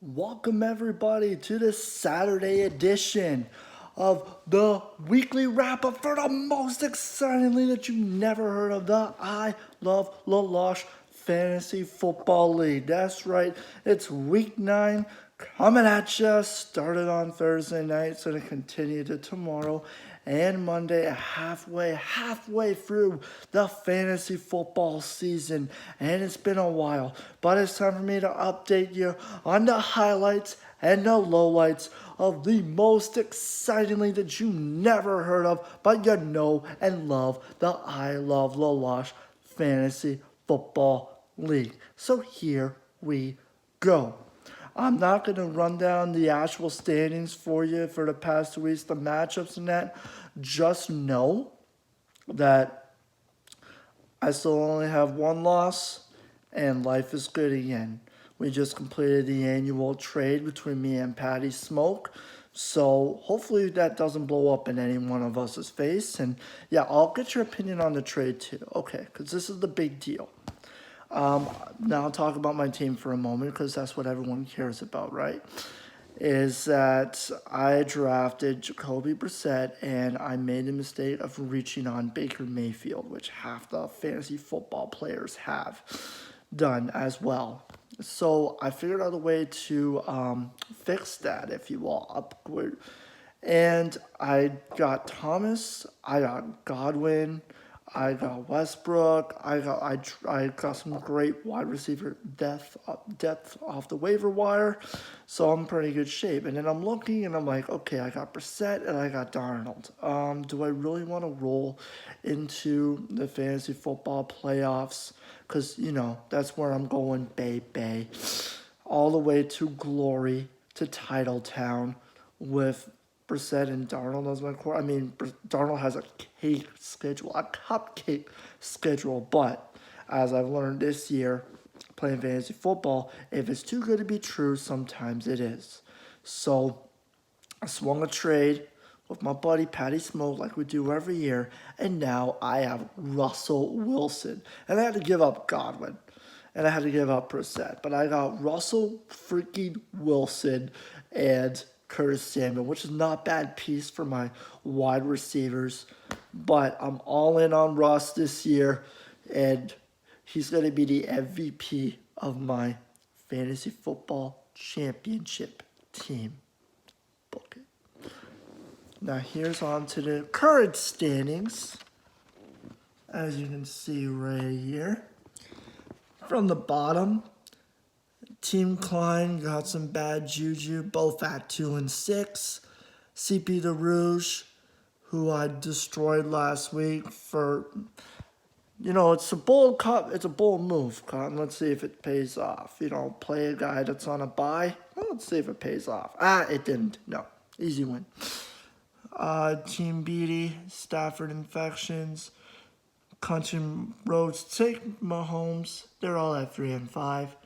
Welcome everybody to the Saturday edition of the weekly wrap up for the most exciting league that you never heard of, the I Love Loche Fantasy Football League. That's right, it's week 9 coming at you. Started on Thursday night, so to continue to tomorrow and Monday, halfway through the fantasy football season, and it's been a while, but it's time for me to update you on the highlights and the lowlights of the most exciting league that you never heard of, but you know and love, the I Love Loche Fantasy Football League. So here we go. I'm not going to run down the actual standings for you for the past 2 weeks, the matchups and that. Just know that I still only have one loss and life is good again. We just completed the annual trade between me and Patty Smoke. So hopefully that doesn't blow up in any one of us's face. And yeah, I'll get your opinion on the trade too. Okay, because this is the big deal. Now I'll talk about my team for a moment because that's what everyone cares about, right? Is that I drafted Jacoby Brissett and I made the mistake of reaching on Baker Mayfield, which half the fantasy football players have done as well. So I figured out a way to fix that, if you will, upward. And I got Thomas, I got Godwin, I got Westbrook. I got some great wide receiver depth off the waiver wire, so I'm in pretty good shape. And then I'm looking and I'm like, okay, I got Brissett and I got Darnold. Do I really want to roll into the fantasy football playoffs? Because that's where I'm going, baby, all the way to glory, to Titletown, with Brissett and Darnold as my core. I mean, Darnold has a cake schedule, a cupcake schedule, but as I've learned this year, playing fantasy football, if it's too good to be true, sometimes it is. So I swung a trade with my buddy Patty Smoke like we do every year, and now I have Russell Wilson. And I had to give up Godwin, and I had to give up Brissett, but I got Russell freaking Wilson and Curtis Samuel, which is not a bad piece for my wide receivers. But I'm all in on Russ this year, and he's going to be the MVP of my fantasy football championship team. Book it. Now here's on to the current standings. As you can see right here. From the bottom, Team Klein got some bad juju, both at 2 and 6. CP the Rouge, who I destroyed last week for, it's a bold move, Cotton. Let's see if it pays off. Play a guy that's on a bye. Well, let's see if it pays off. It didn't. No, easy win. Team Beatty, Stafford Infections, Country Roads, take Mahomes. They're all at 3 and 5.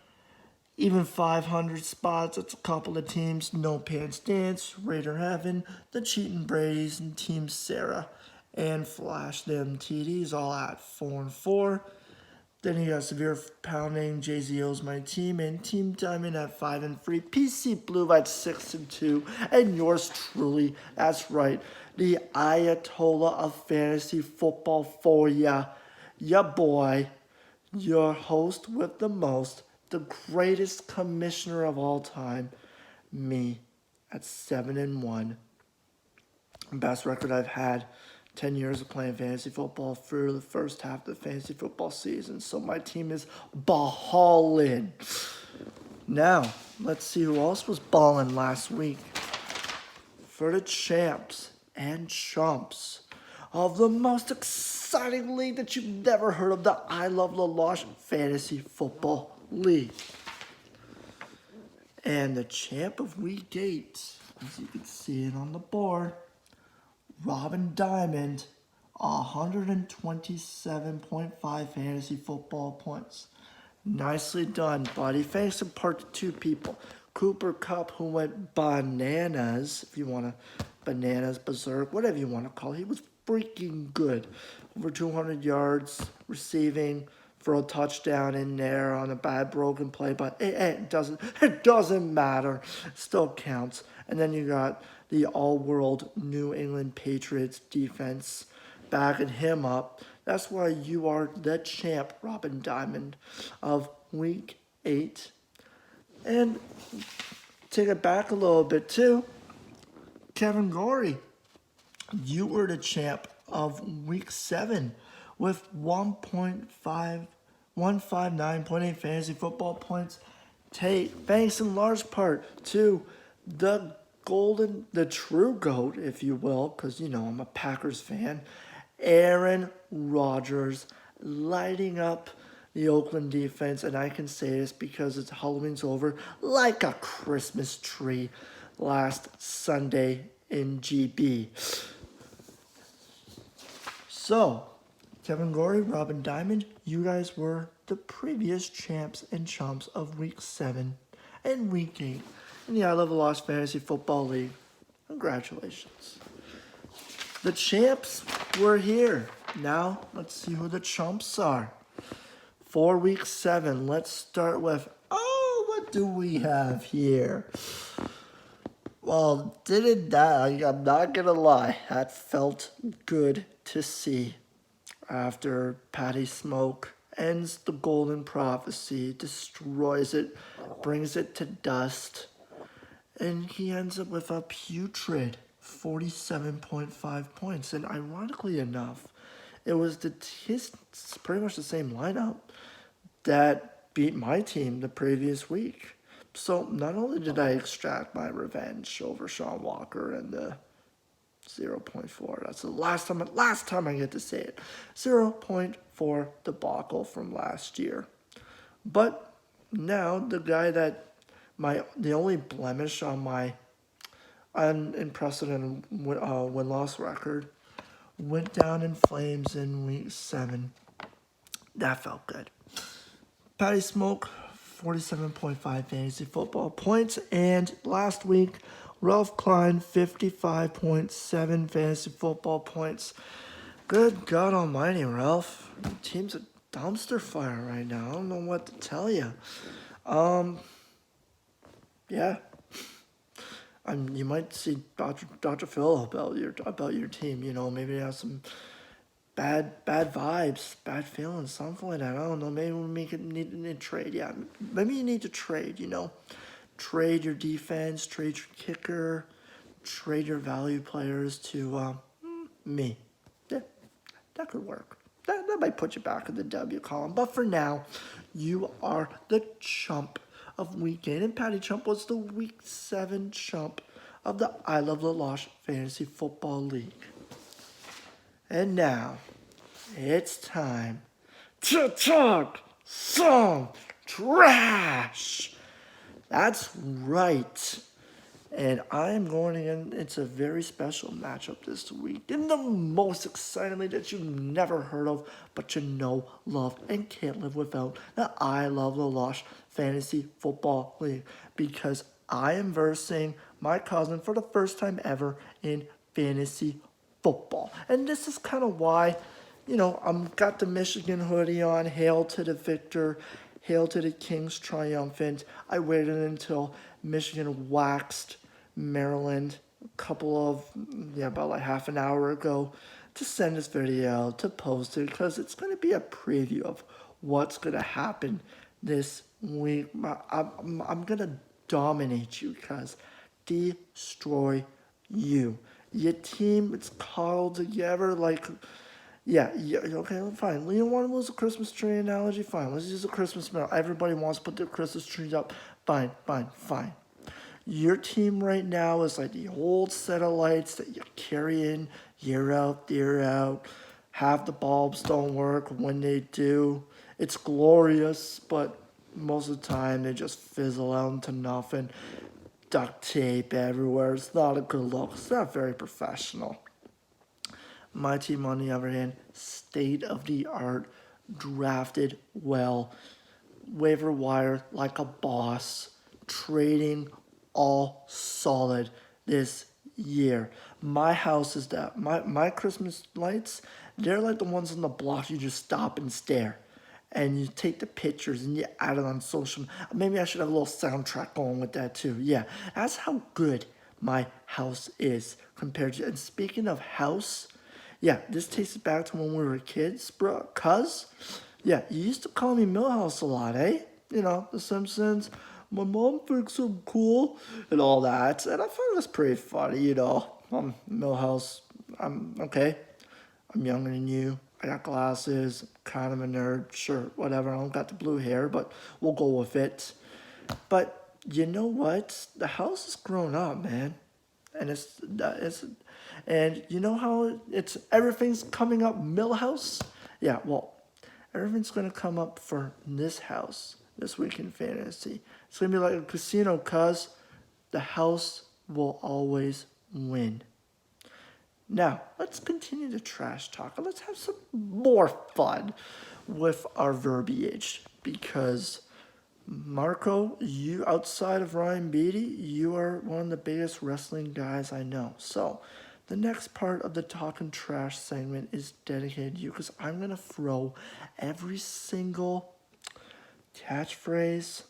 Even 500 spots, it's a couple of teams. No Pants Dance, Raider Heaven, the Cheatin' Brady's, and Team Sarah. And Flash them TDs all at 4 and 4. Then you got Severe Pounding, JZO's my team, and Team Diamond at 5 and 3. PC Blue at 6 and 2. And yours truly, that's right, the Ayatollah of fantasy football for ya. Ya boy, your host with the most, the greatest commissioner of all time, me at 7 and 1. Best record I've had. 10 years of playing fantasy football through the first half of the fantasy football season. So my team is ballin'. Now, let's see who else was ballin' last week. For the champs and chumps of the most exciting league that you've never heard of, the I Love Loche Fantasy Football League. And the champ of week 8, as you can see it on the board, Robin Diamond, 127.5 fantasy football points. Nicely done, buddy. Thanks in part to 2 people. Cooper Kupp, who went bananas, if you want to, bananas, berserk, whatever you want to call it. He was freaking good. Over 200 yards receiving, for a touchdown in there on a bad broken play, but it doesn't matter. It still counts. And then you got the all-world New England Patriots defense backing him up. That's why you are the champ, Robin Diamond, of Week 8. And take it back a little bit too. Kevin Gorey, you were the champ of Week 7 with 159.8 fantasy football points. Thanks in large part to the true GOAT, if you will, because I'm a Packers fan, Aaron Rodgers, lighting up the Oakland defense, and I can say this because it's Halloween's over, like a Christmas tree last Sunday in GB. So, Kevin Gorey, Robin Diamond, you guys were the previous champs and chumps of Week 7 and Week 8 in the I Love the Loche Fantasy Football League. Congratulations. The champs were here. Now, let's see who the chumps are. For Week 7, let's start with, what do we have here? Well, I'm not gonna lie, that felt good to see. After Patty Smoke ends the Golden Prophecy, destroys it, brings it to dust, and he ends up with a putrid 47.5 points. And ironically enough, it was pretty much the same lineup that beat my team the previous week. So not only did I extract my revenge over Sean Walker and the 0.4, that's the last time I get to say it, 0.4 debacle from last year. But now the guy that the only blemish on my unprecedented win-loss record went down in flames in Week 7. That felt good. Patty Smoke, 47.5 fantasy football points. And last week, Ralph Klein, 55.7 fantasy football points. Good God almighty, Ralph. Your team's a dumpster fire right now. I don't know what to tell you. Yeah. You might see Dr. Phil about your team. Maybe they have some bad vibes, bad feelings, something like that. I don't know. Maybe we need to trade. Yeah, maybe you need to trade. Trade your defense, trade your kicker, trade your value players to me. Yeah, that could work. That might put you back in the W column. But for now, you are the chump of Week 8. And Patty Chump was the Week 7 chump of the I Love the Loche Fantasy Football League. And now, it's time to talk some trash. That's right. And I am going in. It's a very special matchup this week. In the most exciting league that you've never heard of, but love, and can't live without, the I Love the Loche Fantasy Football League. Because I am versing my cousin for the first time ever in fantasy football. And this is kind of why, I'm got the Michigan hoodie on. Hail to the victor. Hail to the Kings triumphant. I waited until Michigan waxed Maryland about like half an hour ago to send this video, to post it, because it's going to be a preview of what's going to happen this week. I'm going to dominate you, because destroy you. Your team, it's called together like... Yeah, okay, fine. You don't want to use a Christmas tree analogy? Fine, let's use a Christmas tree. Everybody wants to put their Christmas trees up. Fine. Your team right now is like the old set of lights that you carry in year out, year out. Half the bulbs don't work. When they do, it's glorious, but most of the time they just fizzle out into nothing. Duct tape everywhere. It's not a good look. It's not very professional. My team, on the other hand, state-of-the-art, drafted well, waiver wire like a boss, trading all solid this year. My house is that. My Christmas lights, they're like the ones on the block you just stop and stare. and you take the pictures and you add it on social. Maybe I should have a little soundtrack going with that too. Yeah, that's how good my house is compared to. And speaking of house, yeah, this takes it back to when we were kids, bro. Cuz, yeah, you used to call me Millhouse a lot, eh? You know, The Simpsons. My mom thinks I'm cool and all that, and I thought it was pretty funny, you know. Millhouse, I'm okay. I'm younger than you. I got glasses, kind of a nerd, sure, whatever. I don't got the blue hair, but we'll go with it. But you know what? The house has grown up, man, and and you know how it's everything's coming up Millhouse. Yeah, well, everything's gonna come up for this house this week in fantasy. It's gonna be like a casino, cause the house will always win. Now, let's continue the trash talk. Let's have some more fun with our verbiage because Marco, you outside of Ryan Beatty, you are one of the biggest wrestling guys I know. So, the next part of the talking trash segment is dedicated to you because I'm going to throw every single catchphrase,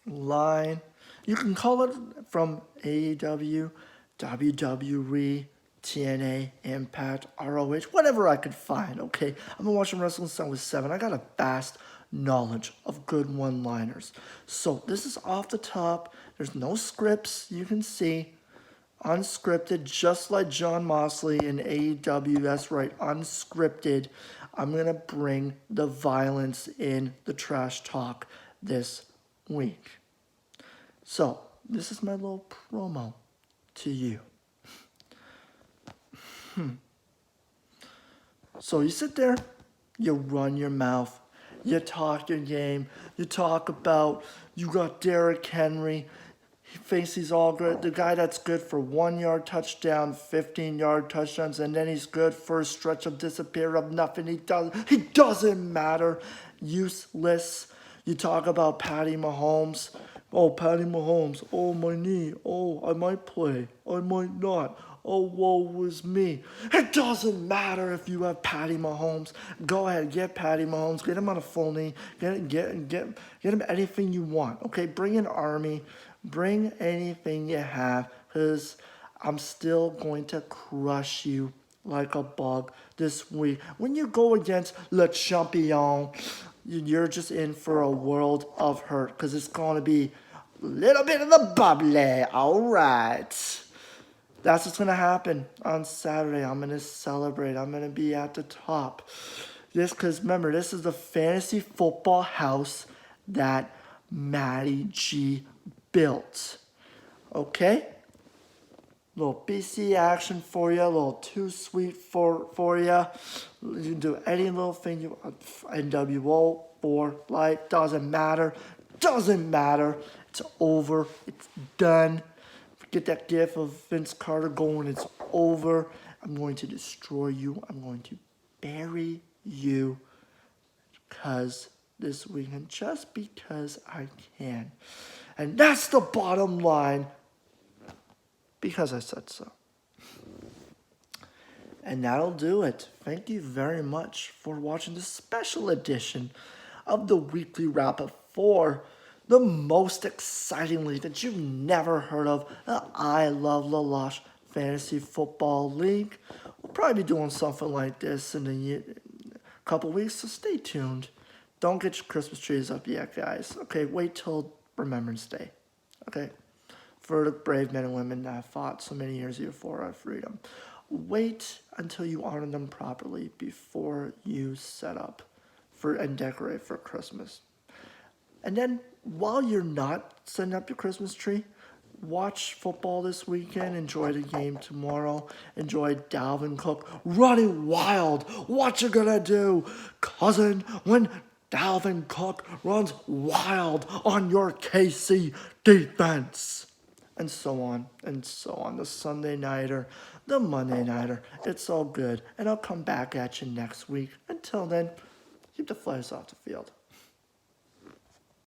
line, you can call it from AEW, WWE, TNA, Impact, ROH, whatever I could find, okay? I've been watching wrestling since I was 7. I got a vast knowledge of good one-liners. So this is off the top. There's no scripts, you can see. Unscripted, just like John Moxley in AEW. That's right, unscripted. I'm going to bring the violence in the trash talk this week. So, this is my little promo to you. So you sit there, you run your mouth, you talk your game, you talk about you got Derrick Henry, he thinks he's all good, the guy that's good for 1-yard touchdown, 15-yard touchdowns, and then he's good for a stretch of disappear of nothing. He doesn't matter, useless. You talk about Patty Mahomes. Oh, Patty Mahomes. Oh, my knee. Oh, I might play. I might not. Oh, woe is me. It doesn't matter if you have Patty Mahomes. Go ahead, get Patty Mahomes. Get him on a full knee. Get him anything you want. Okay, bring an army. Bring anything you have because I'm still going to crush you like a bug this week. When you go against Le Champion, you're just in for a world of hurt because it's going to be a little bit of the bubbly. All right. That's what's going to happen on Saturday. I'm going to celebrate. I'm going to be at the top. Because remember, this is the fantasy football house that Matty G built. Okay? Little BC action for you, a little too sweet for you. You can do any little thing you want. NWO, for life, doesn't matter. Doesn't matter. It's over. It's done. Get that gif of Vince Carter going. It's over. I'm going to destroy you. I'm going to bury you because this weekend, just because I can. And that's the bottom line. Because I said so. And that'll do it. Thank you very much for watching this special edition of the weekly wrap-up for the most exciting league that you've never heard of, the I Love Loche Fantasy Football League. We'll probably be doing something like this in a couple weeks, so stay tuned. Don't get your Christmas trees up yet, guys. Okay, wait till Remembrance Day. Okay? For the brave men and women that fought so many years before our freedom. Wait until you honor them properly before you set up and decorate for Christmas. And then while you're not setting up your Christmas tree, watch football this weekend. Enjoy the game tomorrow. Enjoy Dalvin Cook running wild. What you gonna do, cousin, when Dalvin Cook runs wild on your KC defense? And so on, and so on. The Sunday nighter, the Monday nighter, it's all good. And I'll come back at you next week. Until then, keep the flyers off the field.